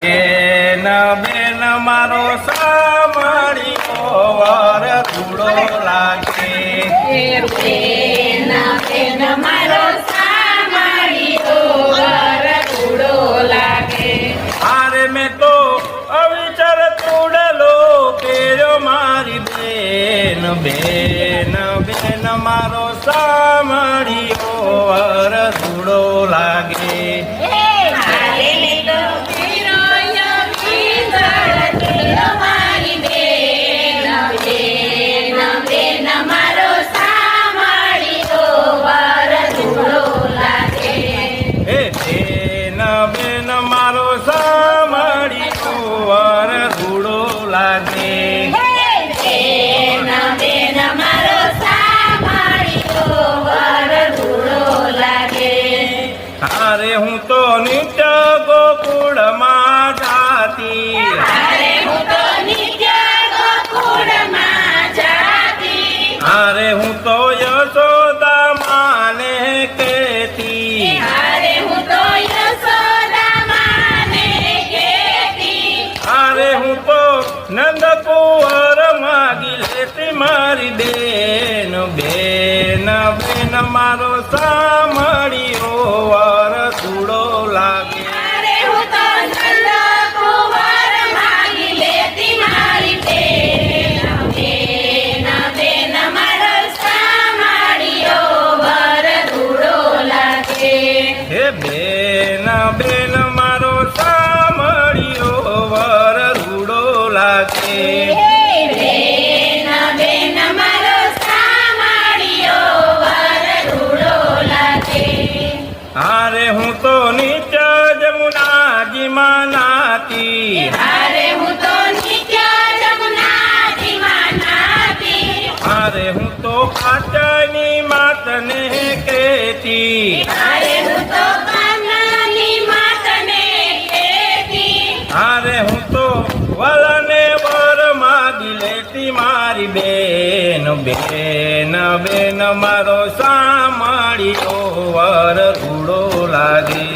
બેન બેન મારો સામળીઓ વર ધૂળો લાગે. બેન બેન મારો સામળીઓ વર ધૂળો લાગે. આરે મેં તો અવિચાર તોડલો કેરો મારી બેન. બેન બેન મારો સામળીઓ વર ધૂળો લાગે. મારો સામળીઓ વર ધૂળો લાગે. બેન બેન મારો સામળીઓ વર ધૂળો લાગે. અરે હું તો નિત્ય ગોકુળમાં જાતી. અરે હું તો નિત્ય ગોકુળમાં જાતી. અરે હું તો યશોદા માને કહેતી. અરે હું તો યશોદા માને કહેતી. અરે હું તો નંદકુંવર માગી લેતી મારી બેન. બેન બેન મારો સામળીઓ વર ધૂળો લાગે. અરે હું તો નંદકુંવર માગી લેતી મારી બેન. બેન બેન મારો સામળીઓ વર ધૂળો લાગે. હે બેન બેન મારો સામળીઓ વર ધૂળો લાગે. બેન બેન મારો સામળીઓ વર ધૂળો લાગે. અરે હું તો નિત્ય જમુનાજીમાં નાતી. અરે હું તો નિત્ય જમુનાજીમાં નાતી. અરે હું તો કાચની માતને કહેતી. અરે હું તો કાનાની માતને કહેતી. અરે હું તો વલને વર માગી લેતી મારી બેન. બેન બેન મારો સામળીઓ વર ધૂળો લાગે.